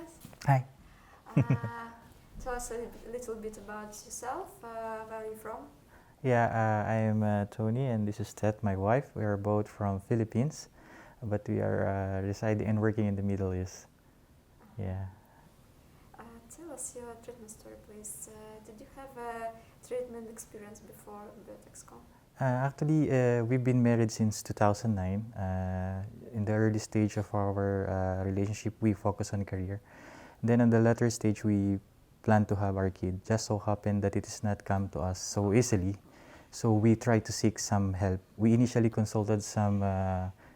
Seth. Hi. Tell us a little bit about yourself. Where are you from? Yeah, I am Tony, and this is Ted, my wife. We are both from Philippines, but we are residing and working in the Middle East. Yeah. Tell us your treatment story, please. Did you have a treatment experience before BioTexCom? Actually, we've been married since 2009. In the early stage of our relationship, we focus on career. Then, on the latter stage, we plan to have our kid. Just so happened that it has not come to us so easily. So we tried to seek some help. We initially consulted some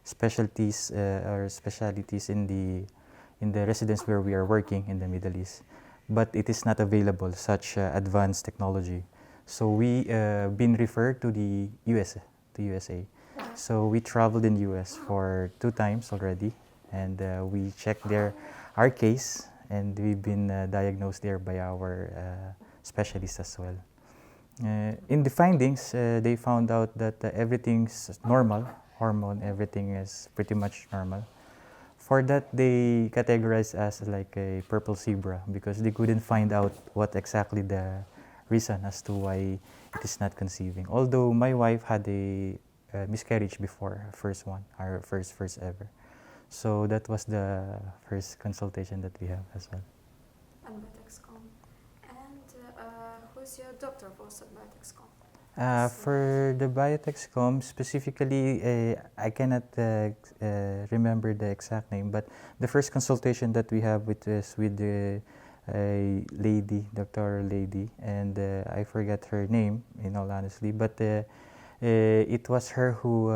specialties or specialties in the residence where we are working in the Middle East, but it is not available such advanced technology. So we been referred to the USA. So we traveled in US for 2 times already, and we checked there our case, and we've been diagnosed there by our specialist as well. In the findings, they found out that everything's normal, hormone, everything is pretty much normal. For that, they categorized as like a purple zebra because they couldn't find out what exactly the reason as to why it is not conceiving. Although my wife had a miscarriage before, first one, our first ever. So that was the first consultation that we have as well. And BioTexCom. And who's your doctor for BioTexCom? For the BioTexCom, specifically, I cannot remember the exact name, but the first consultation that we have with the lady, doctor lady, and I forget her name, in all honesty, but it was her who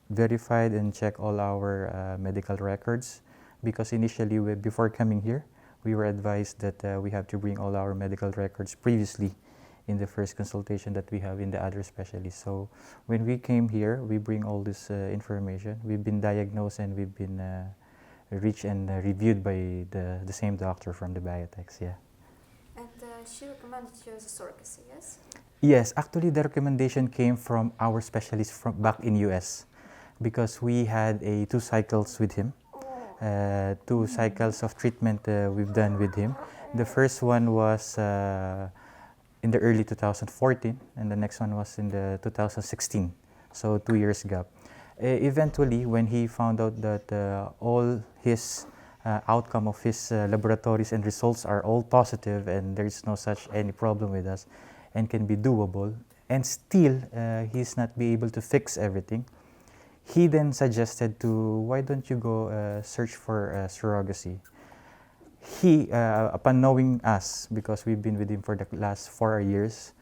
verified and checked all our medical records, because initially, before coming here, we were advised that we have to bring all our medical records previously in the first consultation that we have in the other specialists. So when we came here, we bring all this information. We've been diagnosed and we've been reached and reviewed by the same doctor from the BioTex, yeah. And she recommended you the surrogacy, yes? Yes, actually the recommendation came from our specialist from back in US, because we had 2 cycles with him. 2 cycles of treatment we've done with him. The first one was in the early 2014, and the next one was in the 2016, so 2 years gap. Eventually, when he found out that all his outcome of his laboratories and results are all positive, and there is no such any problem with us, and can be doable, and still he's not be able to fix everything, he then suggested to, why don't you go search for surrogacy. He, upon knowing us, because we've been with him for the last 4 years,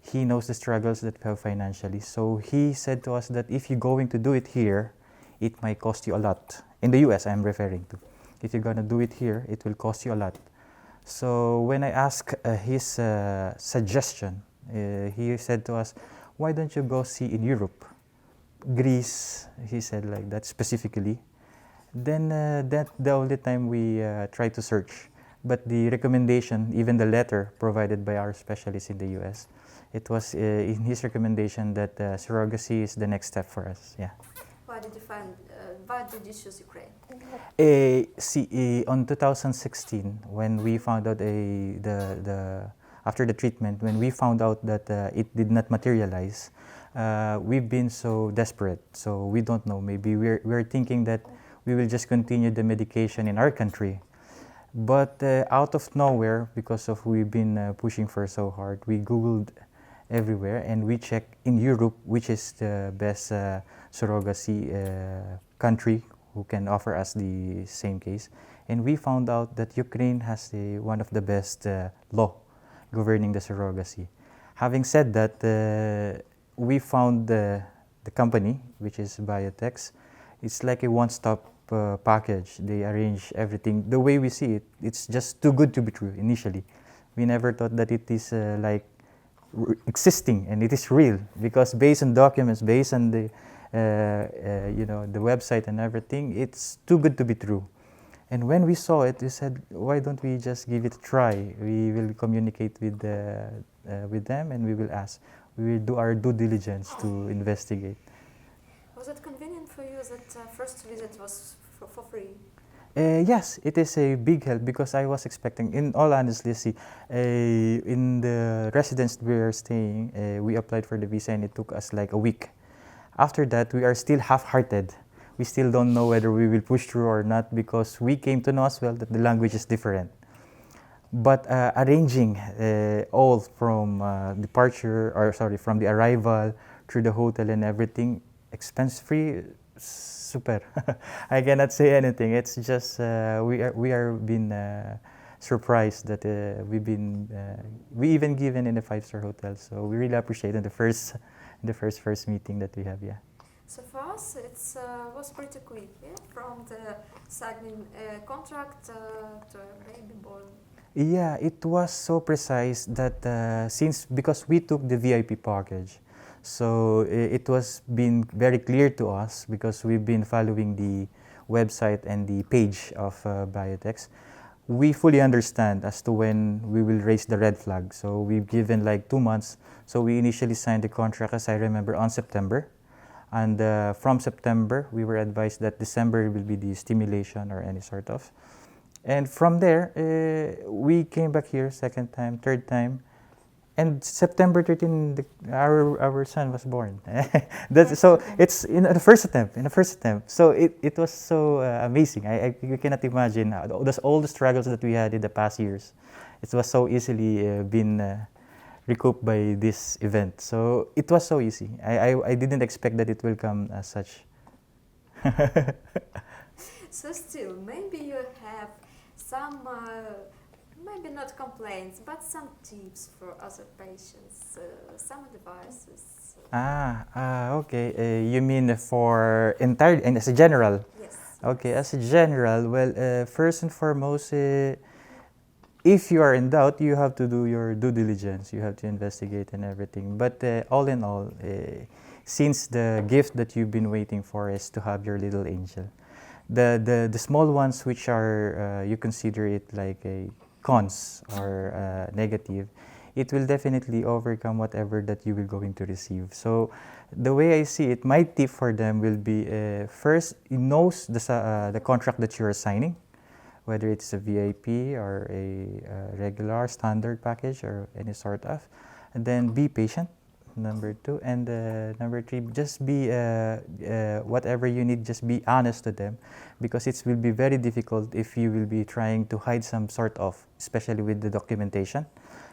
he knows the struggles that we have financially. So he said to us that if you're going to do it here, it might cost you a lot. In the US, I'm referring to. If you're going to do it here, it will cost you a lot. So when I asked his suggestion, he said to us, why don't you go see in Europe? Greece, he said like that specifically. Then that the only time we tried to search. But the recommendation, even the letter provided by our specialist in the US, it was in his recommendation that surrogacy is the next step for us. Yeah. Why did you choose Ukraine? On 2016, when we found out after the treatment, when we found out that it did not materialize, we've been so desperate. So we don't know. Maybe we're thinking that we will just continue the medication in our country. But out of nowhere, because of we've been pushing for so hard, we Googled everywhere and we checked in Europe, which is the best surrogacy country who can offer us the same case. And we found out that Ukraine has one of the best law governing the surrogacy. Having said that, we found the company, which is BioTex. It's like a one-stop package. They arrange everything. The way we see it, it's just too good to be true initially. We never thought that it is like existing and it is real, because based on documents, based on the the website and everything, it's too good to be true. And when we saw it, we said, why don't we just give it a try? We will communicate with them and we will ask. We will do our due diligence to investigate. Was it convenient for you that first visit was for free? Yes, it is a big help because I was expecting, in all honesty, see, in the residence we are staying, we applied for the visa and it took us like a week. After that, we are still half-hearted. We still don't know whether we will push through or not because we came to know as well that the language is different. But arranging all from departure, or sorry, from the arrival through the hotel and everything, expense-free, super. I cannot say anything. It's just we are been surprised that we even given in a 5-star hotel. So we really appreciate in the first meeting that we have. Yeah. So for us, it was pretty quick, yeah? From the signing contract to baby born. Yeah, it was so precise that because we took the VIP package, so it was been very clear to us because we've been following the website and the page of BioTex. We fully understand as to when we will raise the red flag. So we've given like 2 months. So we initially signed the contract, as I remember, on September. And from September, we were advised that December will be the stimulation or any sort of. And from there, we came back here second time, third time, and September 13, our son was born. So it's in the first attempt. So it was so amazing. You cannot imagine all the struggles that we had in the past years. It was so easily been recouped by this event. So it was so easy. I didn't expect that it will come as such. So still, maybe you have some, maybe not complaints, but some tips for other patients, some advices. Okay. You mean for entire and as a general? Yes. Okay, as a general, well, first and foremost, if you are in doubt, you have to do your due diligence. You have to investigate and everything. But all in all, since the gift that you've been waiting for is to have your little angel, the small ones which are you consider it like a cons or negative, it will definitely overcome whatever that you will going to receive. So the way I see it, my tip for them will be first, knows the contract that you are signing, whether it's a VIP or a regular standard package or any sort of, and then be patient. Number 2, and number 3, just be whatever you need, just be honest to them, because it will be very difficult if you will be trying to hide some sort of, especially with the documentation.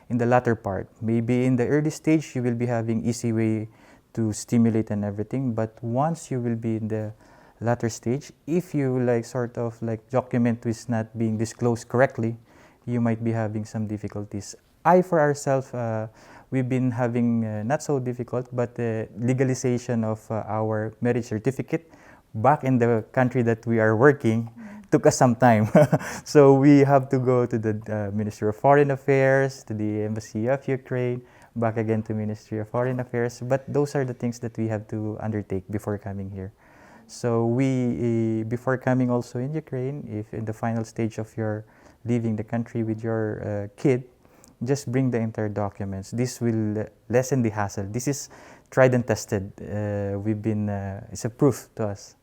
In the latter part, maybe in the early stage, you will be having easy way to stimulate and everything, but once you will be in the latter stage, if you like sort of like document is not being disclosed correctly, you might be having some difficulties. For ourselves, we've been having not so difficult, but legalization of our marriage certificate back in the country that we are working took us some time. So we have to go to the Ministry of Foreign Affairs, to the Embassy of Ukraine, back again to Ministry of Foreign Affairs. But those are the things that we have to undertake before coming here. So before coming also in Ukraine, if in the final stage of your leaving the country with your kid, just bring the entire documents. This will lessen the hassle. This is tried and tested. It's a proof to us.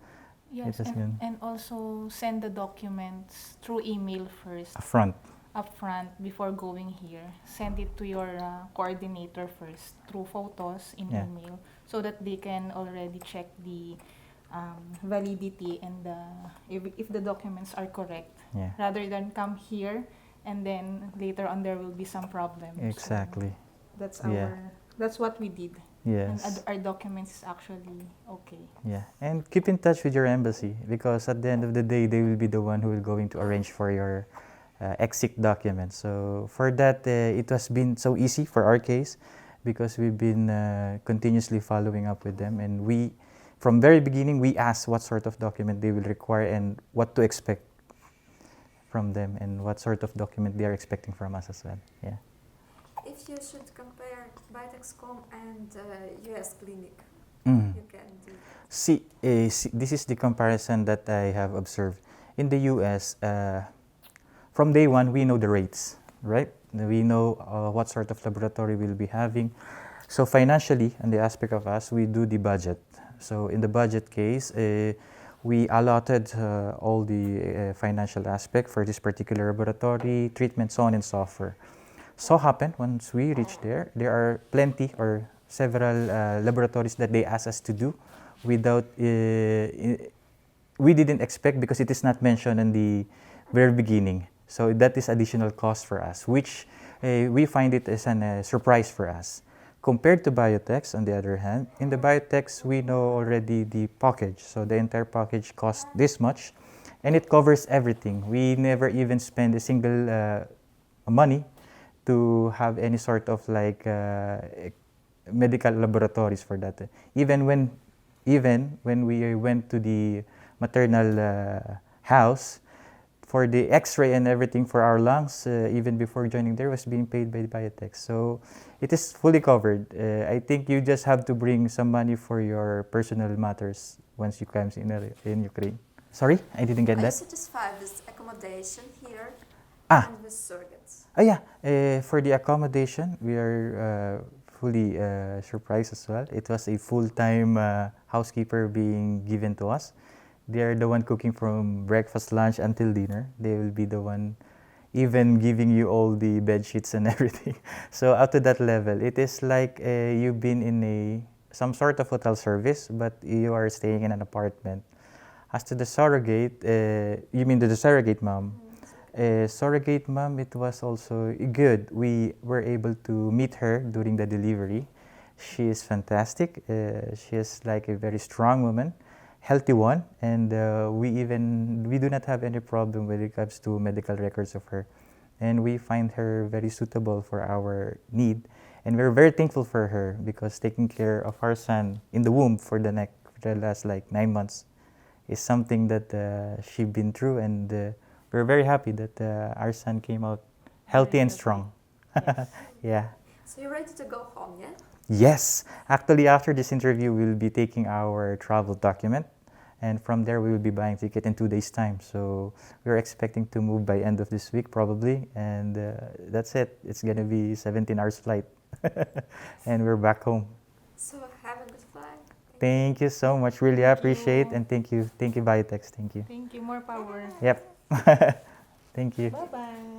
Yes, and also send the documents through email first. Upfront before going here. Send it to your coordinator first through photos in email, so that they can already check the validity and if the documents are correct, rather than come here and then later on there will be some problems. Exactly. So that's what we did. Yes. And our documents is actually okay. Yeah, and keep in touch with your embassy, because at the end of the day, they will be the one who will going to arrange for your exit documents. So for that, it has been so easy for our case, because we've been continuously following up with them, and from very beginning, we asked what sort of document they will require and what to expect from them, and what sort of document they are expecting from us as well. Yeah. If you should compare BioTexCom and US clinic, you can do. See, this is the comparison that I have observed. In the US, from day one, we know the rates, right? We know what sort of laboratory we'll be having. So financially, in the aspect of us, we do the budget. So in the budget case, We allotted all the financial aspect for this particular laboratory, treatment, so on and so forth. So happened, once we reached there are plenty or several laboratories that they asked us to do without, we didn't expect because it is not mentioned in the very beginning. So that is additional cost for us, which we find it as a surprise for us. Compared to BioTex, on the other hand, in the BioTex, we know already the package. So the entire package costs this much, and it covers everything. We never even spend a single money to have any sort of like medical laboratories for that. Even when we went to the maternal house, for the X-ray and everything for our lungs, even before joining there, was being paid by BioTex. So it is fully covered. I think you just have to bring some money for your personal matters once you come in Ukraine. Sorry, I didn't get Are you that. satisfied with accommodation here Ah. and with surrogates? Oh yeah, for the accommodation, we are fully surprised as well. It was a full-time housekeeper being given to us. They are the one cooking from breakfast, lunch until dinner. They will be the one even giving you all the bed sheets and everything. So up to that level, it is like you've been in some sort of hotel service, but you are staying in an apartment. As to the surrogate, you mean the surrogate mom? Surrogate mom, it was also good. We were able to meet her during the delivery. She is fantastic. She is like a very strong woman, healthy one, and we do not have any problem with regards to medical records of her, and we find her very suitable for our need, and we're very thankful for her because taking care of our son in the womb for the last like 9 months is something that she's been through, and we're very happy that our son came out healthy and strong. Yes. Yeah. So you're ready to go home, yeah? Yes. Actually, after this interview, we'll be taking our travel document, and from there we will be buying ticket in 2 days' time. So we're expecting to move by end of this week probably, and that's it. It's gonna be 17 hours flight, and we're back home. So have a good flight. Thank you so much. Really Thank appreciate, you. and thank you, BioTex. Thank you. Thank you. More power. Yep. Thank you. Bye-bye.